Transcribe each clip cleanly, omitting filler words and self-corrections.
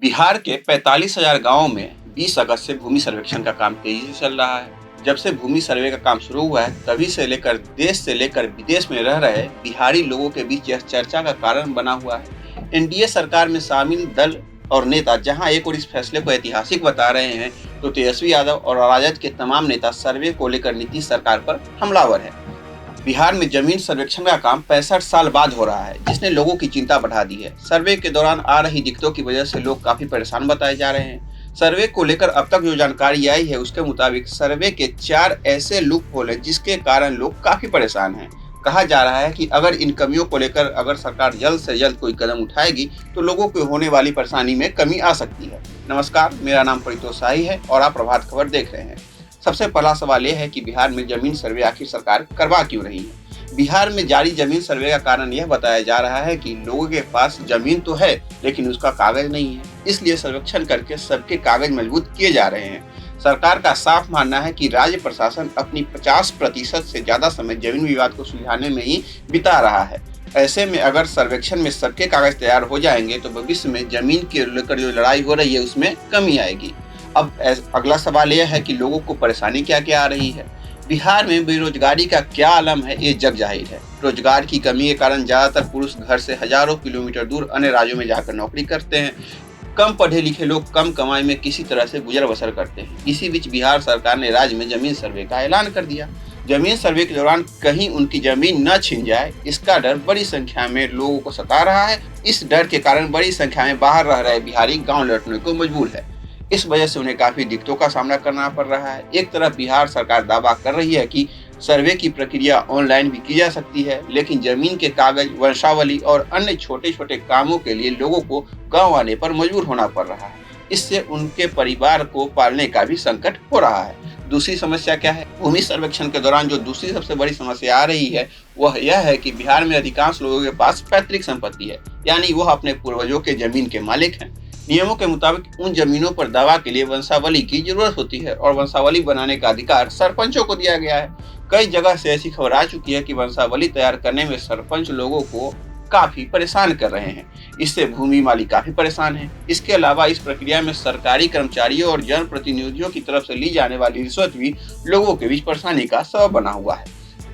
बिहार के 45,000 गांवों में 20 अगस्त से भूमि सर्वेक्षण का काम तेजी से चल रहा है। जब से भूमि सर्वे का काम शुरू हुआ है, तभी से लेकर विदेश में रह रहे बिहारी लोगों के बीच यह चर्चा का कारण बना हुआ है। एनडीए सरकार में शामिल दल और नेता जहां एक और इस फैसले को ऐतिहासिक बता रहे हैं, तो तेजस्वी यादव और राजद के तमाम नेता सर्वे को लेकर नीतीश सरकार पर हमलावर है। बिहार में जमीन सर्वेक्षण का काम 65 साल बाद हो रहा है, जिसने लोगों की चिंता बढ़ा दी है। सर्वे के दौरान आ रही दिक्कतों की वजह से लोग काफी परेशान बताए जा रहे हैं। सर्वे को लेकर अब तक जो जानकारी आई है, उसके मुताबिक सर्वे के 4 ऐसे लूप होल हैं जिसके कारण लोग काफी परेशान हैं। कहा जा रहा है कि अगर इन कमियों को लेकर अगर सरकार जल्द से जल्द कोई कदम उठाएगी, तो लोगों को होने वाली परेशानी में कमी आ सकती है। नमस्कार, मेरा नाम परितोष शाही है और आप प्रभात खबर देख रहे हैं। सबसे पहला सवाल यह है कि बिहार में जमीन सर्वे आखिर सरकार करवा क्यों रही है। बिहार में जारी जमीन सर्वे का कारण यह बताया जा रहा है कि लोगों के पास जमीन तो है, लेकिन उसका कागज नहीं है। इसलिए सर्वेक्षण करके सबके कागज मजबूत किए जा रहे हैं। सरकार का साफ मानना है कि राज्य प्रशासन अपनी 50% से ज्यादा समय जमीन विवाद को सुलझाने में ही बिता रहा है। ऐसे में अगर सर्वेक्षण में सबके कागज तैयार हो जाएंगे, तो भविष्य में जमीन के लेकर जो लड़ाई हो रही है, उसमें कमी आएगी। अब अगला सवाल यह है कि लोगों को परेशानी क्या क्या आ रही है। बिहार में बेरोजगारी का क्या आलम है, ये जग जाहिर है। रोजगार की कमी के कारण ज्यादातर पुरुष घर से हजारों किलोमीटर दूर अन्य राज्यों में जाकर नौकरी करते हैं। कम पढ़े लिखे लोग कम कमाई में किसी तरह से गुजर बसर करते हैं। इसी बीच बिहार सरकार ने राज्य में जमीन सर्वे का ऐलान कर दिया। जमीन सर्वे के दौरान कहीं उनकी जमीन न छिन जाए, इसका डर बड़ी संख्या में लोगों को सता रहा है। इस डर के कारण बड़ी संख्या में बाहर रह रहे बिहारी गाँव लौटने को मजबूर है। इस वजह से उन्हें काफी दिक्कतों का सामना करना पड़ रहा है। एक तरफ बिहार सरकार दावा कर रही है कि सर्वे की प्रक्रिया ऑनलाइन भी की जा सकती है, लेकिन जमीन के कागज, वंशावली और अन्य छोटे छोटे कामों के लिए लोगों को गांव आने पर मजबूर होना पड़ रहा है। इससे उनके परिवार को पालने का भी संकट हो रहा है। दूसरी समस्या क्या है? भूमि सर्वेक्षण के दौरान जो दूसरी सबसे बड़ी समस्या आ रही है, वह यह है कि बिहार में अधिकांश लोगों के पास पैतृक संपत्ति है, यानी वह अपने पूर्वजों के जमीन के मालिक हैं। नियमों के मुताबिक उन जमीनों पर दावा के लिए वंशावली की जरूरत होती है और वंशावली बनाने का अधिकार सरपंचों को दिया गया है। कई जगह से ऐसी खबर आ चुकी है कि वंशावली तैयार करने में सरपंच लोगों को काफी परेशान कर रहे हैं। इससे भूमि मालिक काफी परेशान हैं। इसके अलावा इस प्रक्रिया में सरकारी कर्मचारियों और जनप्रतिनिधियों की तरफ से ली जाने वाली रिश्वत भी लोगों के बीच परेशानी का सबब बना हुआ है।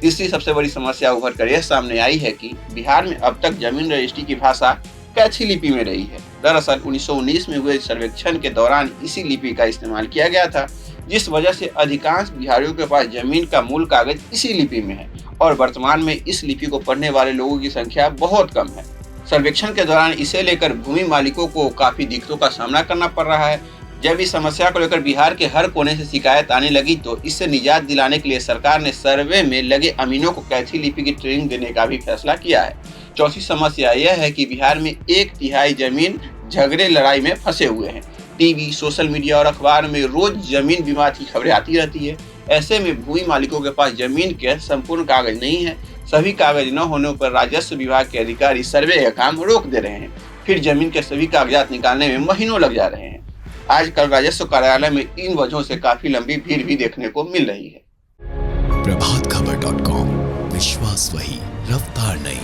तीसरी सबसे बड़ी समस्या उभर कर यह सामने आई है कि बिहार में अब तक जमीन रजिस्ट्री की भाषा कैथी लिपि में रही है। दरअसल 1919 में हुए सर्वेक्षण के दौरान इसी लिपि का इस्तेमाल किया गया था, जिस वजह से अधिकांश बिहारियों के पास जमीन का मूल कागज इसी लिपि में है और वर्तमान में इस लिपि को पढ़ने वाले लोगों की संख्या बहुत कम है। सर्वेक्षण के दौरान इसे लेकर भूमि मालिकों को काफी दिक्कतों का सामना करना पड़ रहा है। जब इस समस्या को लेकर बिहार के हर कोने से शिकायत आने लगी, तो इससे निजात दिलाने के लिए सरकार ने सर्वे में लगे अमीनों को कैथी लिपि की ट्रेनिंग देने का भी फैसला किया है। चौथी समस्या यह है कि बिहार में 1/3 जमीन झगड़े लड़ाई में फंसे हुए हैं। टीवी, सोशल मीडिया और अखबार में रोज जमीन विवाद की खबरें आती रहती है। ऐसे में भूमि मालिकों के पास जमीन के संपूर्ण कागज नहीं है। सभी कागज न होने पर राजस्व विभाग के अधिकारी सर्वे का काम रोक दे रहे हैं। फिर जमीन के सभी कागजात निकालने में महीनों लग जा रहे हैं। आजकल राजस्व कार्यालय में इन वजहों से काफी लंबी भीड़ भी देखने को मिल रही है। प्रभातखबर.com, विश्वास वही, रफ्तार नहीं।